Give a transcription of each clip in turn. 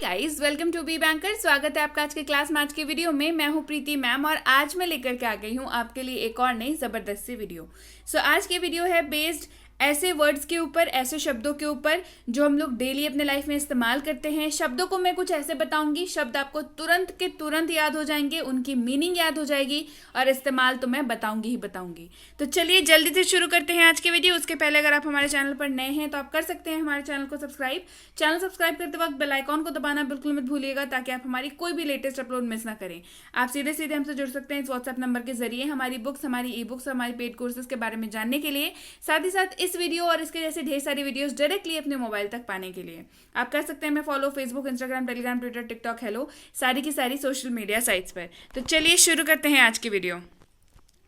Guys, welcome to be banker. स्वागत है आपका आज के क्लास मैच के वीडियो में। मैं हूं प्रीति मैम और आज मैं लेकर के आ गई हूं आपके लिए एक और नई जबरदस्त सी वीडियो। आज की वीडियो है बेस्ड ऐसे वर्ड्स के ऊपर, ऐसे शब्दों के ऊपर जो हम लोग डेली अपने लाइफ में इस्तेमाल करते हैं। शब्दों को मैं कुछ ऐसे बताऊंगी, शब्द आपको तुरंत के तुरंत याद हो जाएंगे, उनकी मीनिंग याद हो जाएगी और इस्तेमाल तो मैं बताऊंगी ही बताऊंगी। तो चलिए जल्दी से शुरू करते हैं आज के वीडियो। उसके पहले अगर आप हमारे चैनल पर नए हैं तो आप कर सकते हैं हमारे चैनल को सब्सक्राइब। चैनल सब्सक्राइब करते वक्त बेल आइकॉन को दबाना बिल्कुल मत भूलिएगा ताकि आप हमारी कोई भी लेटेस्ट अपलोड मिस ना करें। आप सीधे सीधे हमसे जुड़ सकते हैं इस व्हाट्सएप नंबर के जरिए हमारी बुक्स, हमारी ई बुक्स, हमारी पेड कोर्सेज के बारे में जानने के लिए, साथ ही साथ इस वीडियो और इसके जैसे ढेर सारी वीडियोस डायरेक्टली अपने मोबाइल तक पाने के लिए। आप कर सकते हैं मैं follow Facebook, Instagram, Telegram, Twitter, TikTok, hello, सारी की सारी सोशल मीडिया साइट्स पर। तो चलिए शुरू करते हैं आज की वीडियो।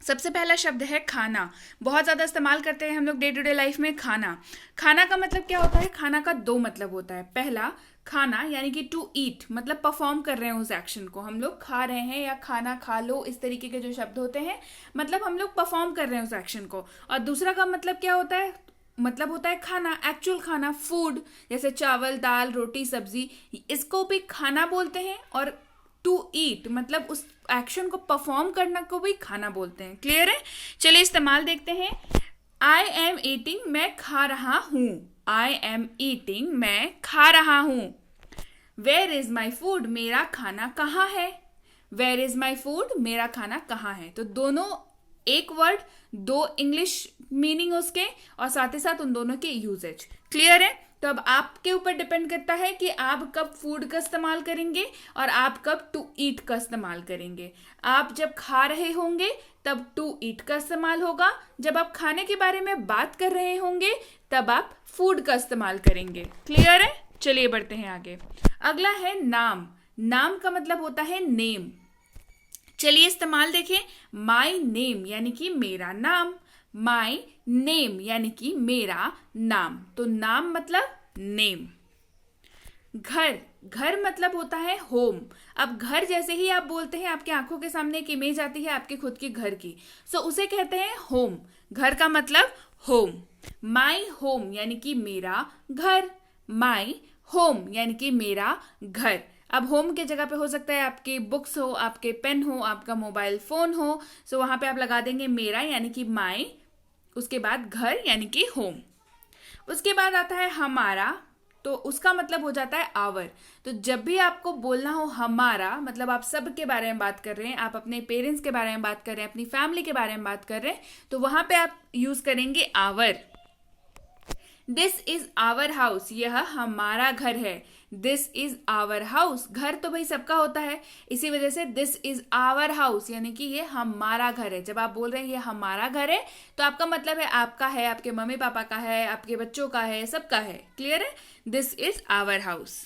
सबसे पहला शब्द है खाना। बहुत ज़्यादा इस्तेमाल करते हैं हम लोग डे टू डे लाइफ में खाना। खाना का मतलब क्या होता है? खाना का दो मतलब होता है। पहला, खाना यानी कि टू ईट, मतलब परफॉर्म कर रहे हैं उस एक्शन को, हम लोग खा रहे हैं या खाना खा लो, इस तरीके के जो शब्द होते हैं मतलब हम लोग परफॉर्म कर रहे हैं उस एक्शन को। और दूसरा का मतलब क्या होता है? मतलब होता है खाना, एक्चुअल खाना, फूड, जैसे चावल, दाल, रोटी, सब्जी, इसको भी खाना बोलते हैं। और टू ईट मतलब उस एक्शन को परफॉर्म करना को भी खाना बोलते हैं। क्लियर है? चलिए इस्तेमाल देखते हैं। आई एम ईटिंग, मैं खा रहा हूं। आई एम ईटिंग, मैं खा रहा हूं। वेयर इज माई फूड, मेरा खाना कहाँ है। वेयर इज माई फूड, मेरा खाना कहाँ है। तो दोनों एक वर्ड, दो इंग्लिश मीनिंग उसके और साथ ही साथ उन दोनों के यूजेज। क्लियर है? तो अब आपके ऊपर डिपेंड करता है कि आप कब फूड का इस्तेमाल करेंगे और आप कब टू ईट का इस्तेमाल करेंगे। आप जब खा रहे होंगे तब टू ईट का इस्तेमाल होगा, जब आप खाने के बारे में बात कर रहे होंगे तब आप फूड का इस्तेमाल करेंगे। क्लियर है? चलिए बढ़ते हैं आगे। अगला है नाम। नाम का मतलब होता है नेम। चलिए इस्तेमाल देखें। माई नेम यानी कि मेरा नाम। माई नेम यानी कि मेरा नाम। तो नाम मतलब नेम। घर, घर मतलब होता है होम। अब घर जैसे ही आप बोलते हैं आपकी आंखों के सामने एक इमेज आती है आपके खुद के घर की, सो उसे कहते हैं होम। घर का मतलब होम। माई होम यानी कि मेरा घर। माई होम यानी कि मेरा घर। अब होम के जगह पे हो सकता है आपके बुक्स हो, आपके पेन हो, आपका मोबाइल फोन हो, सो वहां पे आप लगा देंगे मेरा यानी कि माई, उसके बाद घर यानी कि होम। उसके बाद आता है हमारा, तो उसका मतलब हो जाता है आवर। तो जब भी आपको बोलना हो हमारा, मतलब आप सब के बारे में बात कर रहे हैं, आप अपने पेरेंट्स के बारे में बात कर रहे हैं, अपनी फैमिली के बारे में बात कर रहे हैं, तो वहां पे आप यूज करेंगे our. This is our house, यह हमारा घर है। दिस इज आवर हाउस, घर तो भाई सबका होता है, इसी वजह से दिस इज आवर हाउस यानी कि ये हमारा घर है। जब आप बोल रहे हैं ये हमारा घर है तो आपका मतलब है आपका है, आपके मम्मी पापा का है, आपके बच्चों का है, सबका है। क्लियर है? This is our house.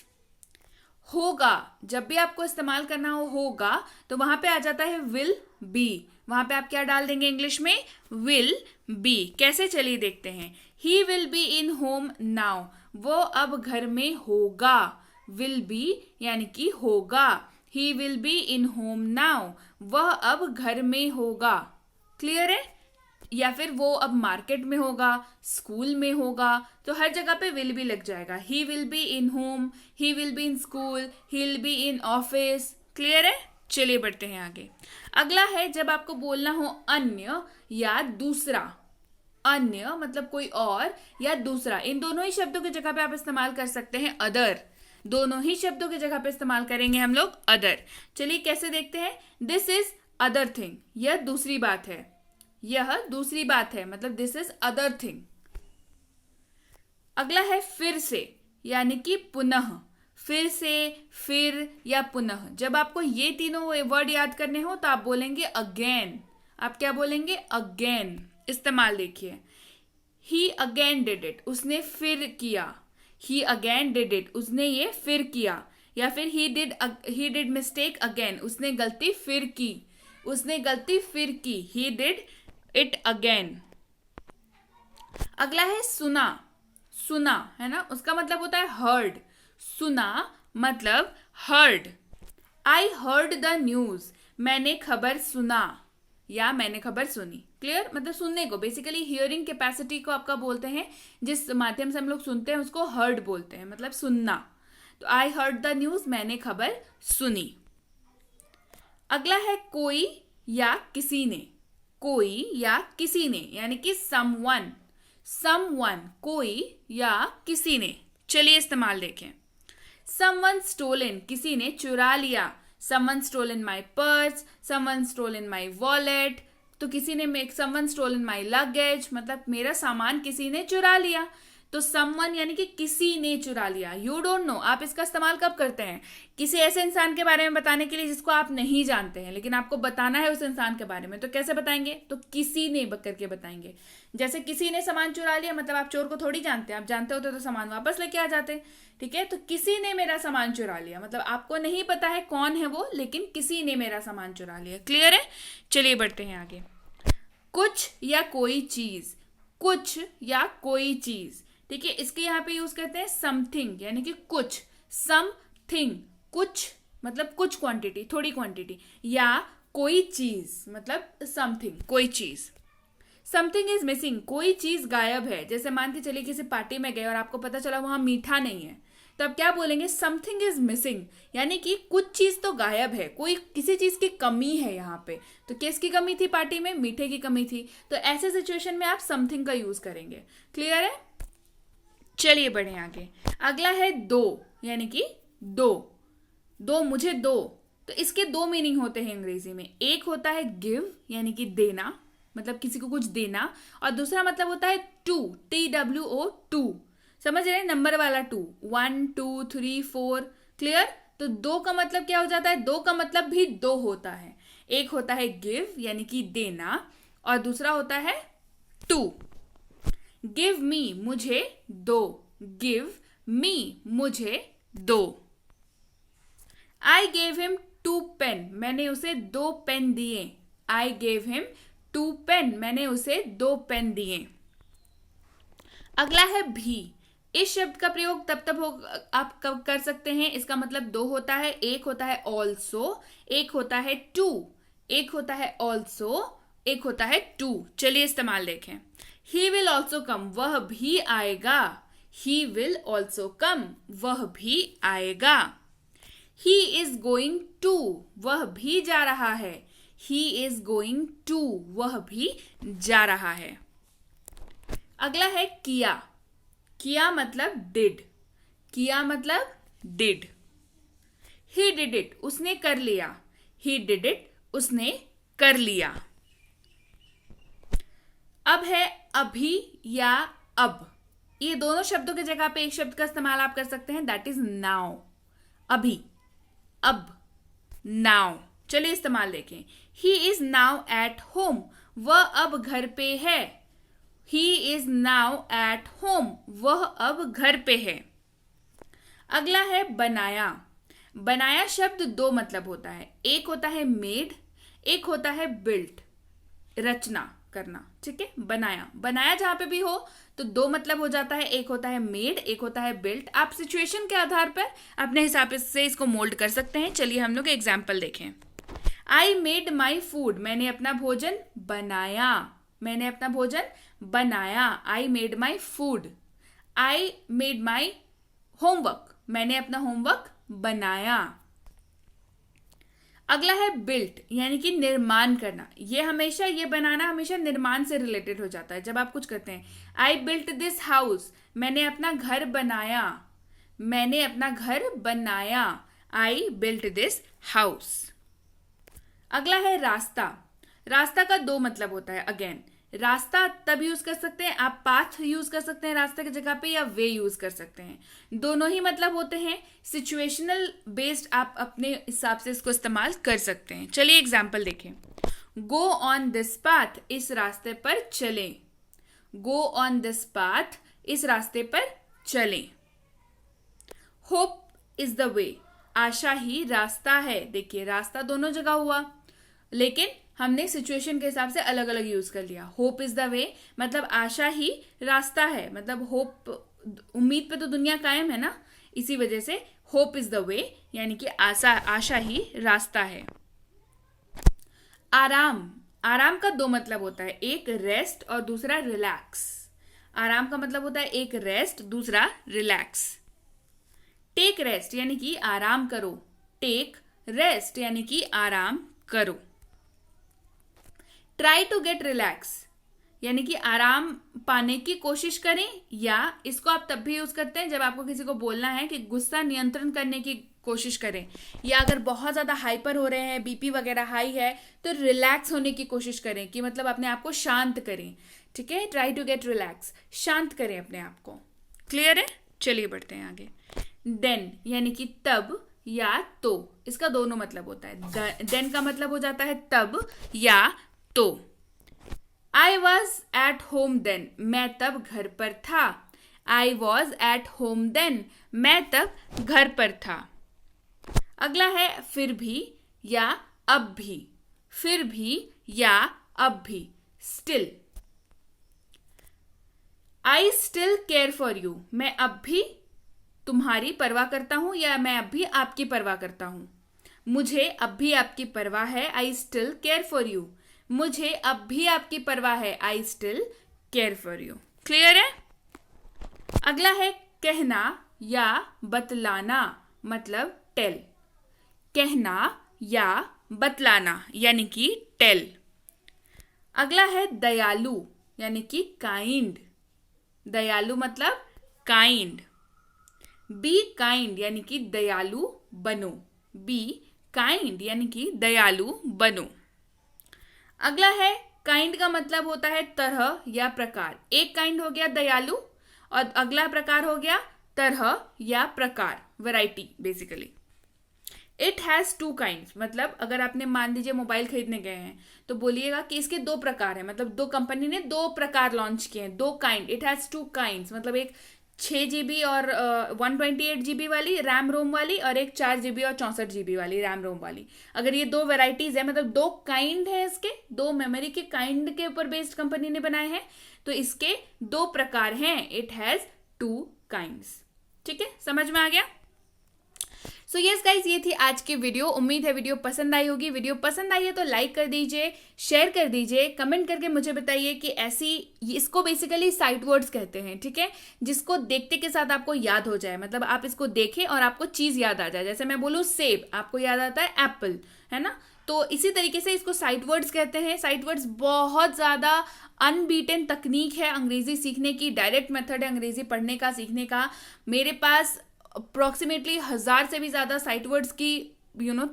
होगा, जब भी आपको इस्तेमाल करना हो होगा तो वहां पे आ जाता है विल बी। वहां पे आप क्या डाल देंगे इंग्लिश में? Will be. कैसे? चलिए देखते हैं। He will be in home now, वो अब घर में होगा। विल बी यानी कि होगा। He will be in home now, वह अब घर में होगा। क्लियर है? या फिर वो अब मार्केट में होगा, स्कूल में होगा, तो हर जगह पे विल बी लग जाएगा। He will be in home, he will be in school, he will be in office. Clear है? चलिए बढ़ते हैं आगे। अगला है जब आपको बोलना हो अन्य या दूसरा। अन्य मतलब कोई और या दूसरा, इन दोनों ही शब्दों की जगह पे आप इस्तेमाल कर सकते हैं अदर। दोनों ही शब्दों की जगह पे इस्तेमाल करेंगे हम लोग अदर। चलिए कैसे देखते हैं। दिस इज अदर थिंग, यह दूसरी बात है। यह दूसरी बात है मतलब दिस इज अदर थिंग। अगला है फिर से यानी कि पुनः। फिर से, फिर या पुनः, जब आपको ये तीनों वर्ड याद करने हो तो आप बोलेंगे अगेन। आप क्या बोलेंगे? अगेन। इस्तेमाल देखिए। ही अगेन डिड इट, उसने फिर किया। ही अगेन डिड इट, उसने ये फिर किया। या फिर ही डिड मिस्टेक अगेन, उसने गलती फिर की। उसने गलती फिर की। He did it again. अगला है सुना। सुना है ना, उसका मतलब होता है हर्ड। सुना मतलब heard. I heard the news, मैंने खबर सुना या मैंने खबर सुनी। क्लियर? मतलब सुनने को, बेसिकली हियरिंग कैपेसिटी को आपका बोलते हैं, जिस माध्यम से हम लोग सुनते हैं उसको हर्ड बोलते हैं, मतलब सुनना। तो आई हर्ड द न्यूज, मैंने खबर सुनी। अगला है कोई या किसी ने। कोई या किसी ने यानी कि समवन, समवन कोई या किसी ने। चलिए इस्तेमाल देखें। समवन स्टोलन, किसी ने चुरा लिया। Someone stolen my purse, someone stolen my wallet. तो किसी ने समवन स्टोलन माई लगेज, मतलब मेरा सामान किसी ने चुरा लिया। तो समवन यानी कि किसी ने चुरा लिया। यू डोंट नो, आप इसका इस्तेमाल कब करते हैं? किसी ऐसे इंसान के बारे में बताने के लिए जिसको आप नहीं जानते हैं, लेकिन आपको बताना है उस इंसान के बारे में, तो कैसे बताएंगे? तो किसी ने करके बताएंगे। जैसे किसी ने सामान चुरा लिया, मतलब आप चोर को थोड़ी जानते हैं, आप जानते होते तो सामान वापस लेके आ जाते। ठीक है, तो किसी ने मेरा सामान चुरा लिया, मतलब आपको नहीं पता है कौन है वो, लेकिन किसी ने मेरा सामान चुरा लिया। क्लियर है? चलिए बढ़ते हैं आगे। कुछ या कोई चीज, कुछ या कोई चीज। ठीक है, इसके यहाँ पे यूज करते हैं समथिंग, यानी कि कुछ, समथिंग, कुछ मतलब कुछ क्वांटिटी, थोड़ी क्वांटिटी, या कोई चीज मतलब समथिंग, कोई चीज। समथिंग इज मिसिंग, कोई चीज गायब है। जैसे मान के चलिए किसी पार्टी में गए और आपको पता चला वहां मीठा नहीं है, तो आप क्या बोलेंगे? समथिंग इज मिसिंग, यानी कि कुछ चीज तो गायब है, कोई किसी चीज की कमी है यहाँ पे। तो किसकी कमी थी पार्टी में? मीठे की कमी थी। तो ऐसे सिचुएशन में आप समथिंग का यूज करेंगे। क्लियर है? चलिए बढ़े आगे। अगला है दो, यानी कि दो, दो मुझे दो। तो इसके दो मीनिंग होते हैं अंग्रेजी में। एक होता है गिव, यानी कि देना, मतलब किसी को कुछ देना, और दूसरा मतलब होता है टू, TWO, टू। समझ रहे हैं? नंबर वाला टू, 1 2 3 4। क्लियर? तो दो का मतलब क्या हो जाता है? दो का मतलब भी दो होता है। एक होता है गिव यानी कि देना, और दूसरा होता है टू। गिव मी, मुझे दो। गिव मी, मुझे दो। आई गेव हिम 2 पेन, मैंने उसे 2 पेन दिए। आई गेव हिम 2 पेन, मैंने उसे 2 पेन दिए। अगला है भी। इस शब्द का प्रयोग तब आप कब कर सकते हैं? इसका मतलब दो होता है। एक होता है ऑल्सो, एक होता है टू। एक होता है ऑल्सो, एक होता है टू। चलिए इस्तेमाल देखें। ही विल ऑल्सो कम, वह भी आएगा। ही विल ऑल्सो कम, वह भी आएगा। ही इज गोइंग टू, वह भी जा रहा है। ही इज गोइंग टू, वह भी जा रहा है। अगला है किया। किया मतलब डिड, किया मतलब डिड। ही डिड इट, उसने कर लिया। ही डिड इट, उसने कर लिया। अब है अभी या अब। ये दोनों शब्दों की जगह पे एक शब्द का इस्तेमाल आप कर सकते हैं, दैट इज नाउ। अभी, अब, नाउ। चलिए इस्तेमाल देखें। He is now at home, वह अब घर पे है। He is now at home, वह अब घर पे है। अगला है बनाया। बनाया शब्द दो मतलब होता है। एक होता है मेड, एक होता है बिल्ट, रचना करना। ठीक है, बनाया, बनाया जहां पे भी हो तो दो मतलब हो जाता है। एक होता है मेड, एक होता है बिल्ट। आप सिचुएशन के आधार पर अपने हिसाब से इसको मोल्ड कर सकते हैं। चलिए हम लोग एग्जाम्पल देखें। आई मेड माई फूड, मैंने अपना भोजन बनाया। मैंने अपना भोजन बनाया। I made my food. I made my homework, मैंने अपना होमवर्क बनाया। अगला है बिल्ट, यानी कि निर्माण करना। ये बनाना हमेशा निर्माण से रिलेटेड हो जाता है। जब आप कुछ करते हैं, आई बिल्ट दिस हाउस, मैंने अपना घर बनाया। मैंने अपना घर बनाया। I built this house. अगला है रास्ता। रास्ता का दो मतलब होता है। अगेन, रास्ता तब यूज कर सकते हैं आप पाथ यूज कर सकते हैं रास्ते की जगह पे, या वे यूज कर सकते हैं। दोनों ही मतलब होते हैं। सिचुएशनल बेस्ड आप अपने हिसाब से इसको इस्तेमाल कर सकते हैं। चलिए एग्जाम्पल देखें। गो ऑन दिस पाथ, इस रास्ते पर चलें। गो ऑन दिस पाथ, इस रास्ते पर चलें। होप इज द वे, आशा ही रास्ता है। देखिए, रास्ता दोनों जगह हुआ, लेकिन हमने सिचुएशन के हिसाब से अलग अलग यूज कर लिया। होप इज द वे मतलब आशा ही रास्ता है, मतलब होप, उम्मीद पे तो दुनिया कायम है ना, इसी वजह से होप इज द वे यानी कि आशा ही रास्ता है। आराम, आराम का दो मतलब होता है। एक रेस्ट और दूसरा रिलैक्स। आराम का मतलब होता है एक रेस्ट, दूसरा रिलैक्स। टेक रेस्ट यानी कि आराम करो, टेक रेस्ट यानी कि आराम करो। ट्राई टू गेट रिलैक्स यानी कि आराम पाने की कोशिश करें, या इसको आप तब भी यूज करते हैं जब आपको किसी को बोलना है कि गुस्सा नियंत्रण करने की कोशिश करें, या अगर बहुत ज्यादा हाइपर हो रहे हैं, बीपी वगैरह हाई है, तो रिलैक्स होने की कोशिश करें कि मतलब अपने आप को शांत करें। ठीक है, ट्राई टू गेट रिलैक्स, शांत करें अपने आप को। क्लियर है? चलिए बढ़ते हैं आगे। देन यानी कि तब या तो, इसका दोनों मतलब होता है। देन का मतलब हो जाता है तब या तो। I was at home then, मैं तब घर पर था। I was at home then, मैं तब घर पर था। अगला है फिर भी या अब भी, फिर भी या अब भी, still. I still care for you, मैं अब भी तुम्हारी परवाह करता हूं, या मैं अब भी आपकी परवाह करता हूं। मुझे अब भी आपकी परवाह है, I still care for you. मुझे अब भी आपकी परवाह है, I still care for you. Clear है? अगला है कहना या बतलाना, मतलब टेल। कहना या बतलाना यानी कि टेल। अगला है दयालु यानी कि काइंड। दयालु मतलब काइंड। बी काइंड यानी कि दयालु बनो। बी काइंड यानी कि दयालु बनो। अगला है काइंड का मतलब होता है तरह या प्रकार। एक काइंड हो गया दयालु और अगला प्रकार हो गया तरह या प्रकार, variety basically. It has two kinds, मतलब अगर आपने मान लीजिए मोबाइल खरीदने गए हैं तो बोलिएगा कि इसके दो प्रकार हैं, मतलब दो कंपनी ने दो प्रकार लॉन्च किए हैं, दो kind. It has two kinds मतलब एक 6 GB और 128 GB वाली रैम रोम वाली, और एक 4 GB और 64 GB वाली रैम रोम वाली। अगर ये दो वेराइटीज है, मतलब दो काइंड है, इसके दो मेमोरी के काइंड के ऊपर बेस्ड कंपनी ने बनाए हैं, तो इसके दो प्रकार हैं। It has two kinds. ठीक है, समझ में आ गया? सो यस गाइज, ये थी आज की वीडियो। उम्मीद है वीडियो पसंद आई होगी। वीडियो पसंद आई है तो लाइक कर दीजिए, शेयर कर दीजिए, कमेंट करके मुझे बताइए कि ऐसी, इसको बेसिकली साइट वर्ड्स कहते हैं। ठीक है, जिसको देखते के साथ आपको याद हो जाए, मतलब आप इसको देखें और आपको चीज याद आ जाए। जैसे मैं बोलूँ सेब, आपको याद आता है एप्पल, है ना? तो इसी तरीके से इसको साइट वर्ड्स कहते हैं। साइट वर्ड्स बहुत ज्यादा अनबीटन तकनीक है अंग्रेजी सीखने की, डायरेक्ट मेथड है अंग्रेजी पढ़ने का, सीखने का। मेरे पास अप्रोक्सीमेटली 1000 से भी ज्यादा साइट वर्ड्स की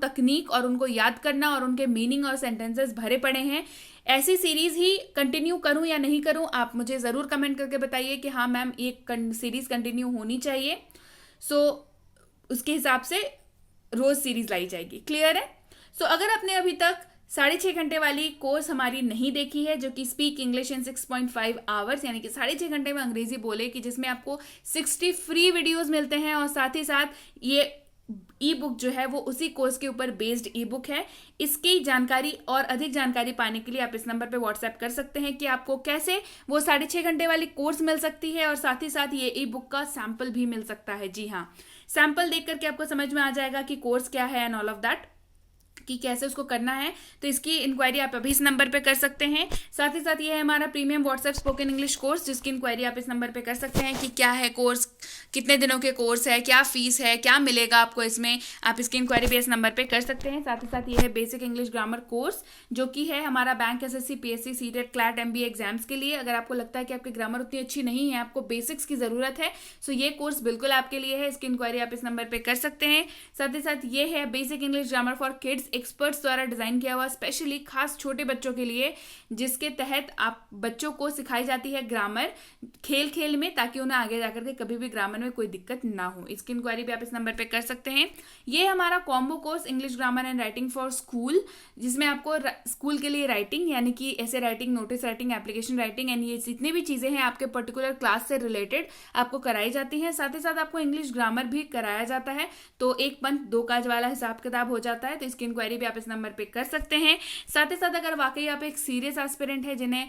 तकनीक और उनको याद करना और उनके मीनिंग और सेंटेंसेस भरे पड़े हैं। ऐसी सीरीज ही कंटिन्यू करूं या नहीं करूं, आप मुझे जरूर कमेंट करके बताइए कि हाँ मैम ये सीरीज कंटिन्यू होनी चाहिए। सो उसके हिसाब से रोज सीरीज लाई जाएगी। क्लियर है? सो अगर आपने अभी तक 6.5 घंटे वाली कोर्स हमारी नहीं देखी है, जो कि स्पीक इंग्लिश इन 6.5 आवर्स यानी कि 6.5 घंटे में अंग्रेजी बोले, कि जिसमें आपको 60 फ्री वीडियोस मिलते हैं, और साथ ही साथ ये ई बुक जो है वो उसी कोर्स के ऊपर बेस्ड ई बुक है। इसकी जानकारी और अधिक जानकारी पाने के लिए आप इस नंबर पे व्हाट्सएप कर सकते हैं कि आपको कैसे वो 6.5 घंटे वाली कोर्स मिल सकती है, और साथ ही साथ ये ई बुक का सैंपल भी मिल सकता है। जी हाँ, सैंपल देख करके आपको समझ में आ जाएगा कि कोर्स क्या है एंड ऑल ऑफ दैट, कि कैसे उसको करना है। तो इसकी इंक्वायरी आप अभी इस नंबर पे कर सकते हैं। साथ ही साथ ये है हमारा premium WhatsApp spoken English course, जिसकी इंक्वायरी आप इस नंबर पे कर सकते हैं कि क्या है कोर्स, कितने दिनों के कोर्स है, क्या फीस है, क्या मिलेगा आपको इसमें, आप इसकी इंक्वायरी भी इस नंबर पे कर सकते हैं। साथ ही साथ ये है बेसिक इंग्लिश ग्रामर कोर्स, जो कि है हमारा bank SSC PSC CTET CLAT MBA exams के लिए। अगर आपको लगता है कि आपकी ग्रामर उतनी अच्छी नहीं है, आपको बेसिक्स की जरूरत है, सो ये कोर्स बिल्कुल आपके लिए है। इसकी इंक्वायरी आप इस नंबर पे कर सकते हैं। साथ ही साथ ये है basic English grammar for kids, experts द्वारा डिजाइन किया हुआ स्पेशली खास छोटे बच्चों के लिए, जिसके तहत आप बच्चों को सिखाई जाती है ग्रामर खेल खेल में, ताकि उन्हें आगे जाकर के कभी भी ग्रामर में कोई दिक्कत ना हो। इसकी इंक्वायरी भी आप इस नंबर पे कर सकते हैं। ये हमारा combo course English grammar and writing for school, जिसमें आपको स्कूल के लिए राइटिंग यानी कि ऐसे writing, notice writing, application writing and ये जितनी भी चीजें हैं आपके पर्टिकुलर क्लास से रिलेटेड आपको कराई जाती हैं। साथ ही साथ आपको इंग्लिश ग्रामर भी कराया जाता है, तो एक पंथ दो काज वाला हिसाब किताब हो जाता है। तो इसकी इंक्वायरी भी आप इस नंबर पे कर सकते हैं। साथ ही साथ अगर वाकई आप एक सीरियस एस्पिरेंट है जिन्हें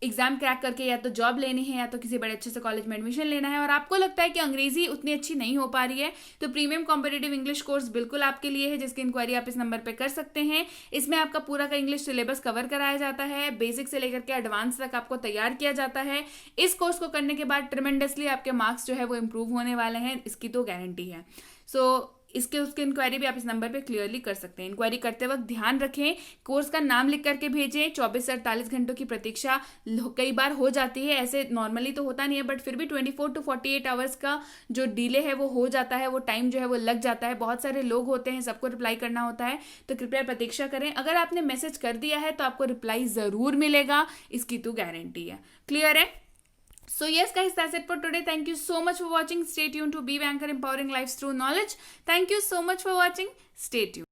एग्जाम क्रैक करके या तो जॉब लेनी है या तो किसी बड़े अच्छे से कॉलेज में एडमिशन लेना है और आपको लगता है कि अंग्रेजी उतनी अच्छी नहीं हो पा रही है, तो प्रीमियम कॉम्पिटिटिव इंग्लिश कोर्स बिल्कुल आपके लिए है, जिसकी इंक्वायरी आप इस नंबर पे कर सकते हैं। इसमें आपका पूरा का इंग्लिश सिलेबस कवर कराया जाता है, बेसिक से लेकर के एडवांस तक आपको तैयार किया जाता है। इस कोर्स को करने के बाद ट्रिमेंडसली आपके मार्क्स जो है वो इंप्रूव होने वाले हैं, इसकी तो गारंटी है। सो इसके उसकी इंक्वायरी भी आप इस नंबर पे क्लियरली कर सकते हैं। इंक्वायरी करते वक्त ध्यान रखें, कोर्स का नाम लिख करके भेजें। 24 से 48 घंटों की प्रतीक्षा कई बार हो जाती है, ऐसे नॉर्मली तो होता नहीं है, बट फिर भी 24 to 48 आवर्स का जो डिले है वो हो जाता है, वो टाइम जो है वो लग जाता है। बहुत सारे लोग होते हैं, सबको रिप्लाई करना होता है, तो कृपया प्रतीक्षा करें। अगर आपने मैसेज कर दिया है तो आपको रिप्लाई ज़रूर मिलेगा, इसकी तो गारंटी है। क्लियर है? So yes guys, that's it for today. Thank you so much for watching. Stay tuned to Be Anchor, empowering lives through knowledge. Thank you so much for watching. Stay tuned.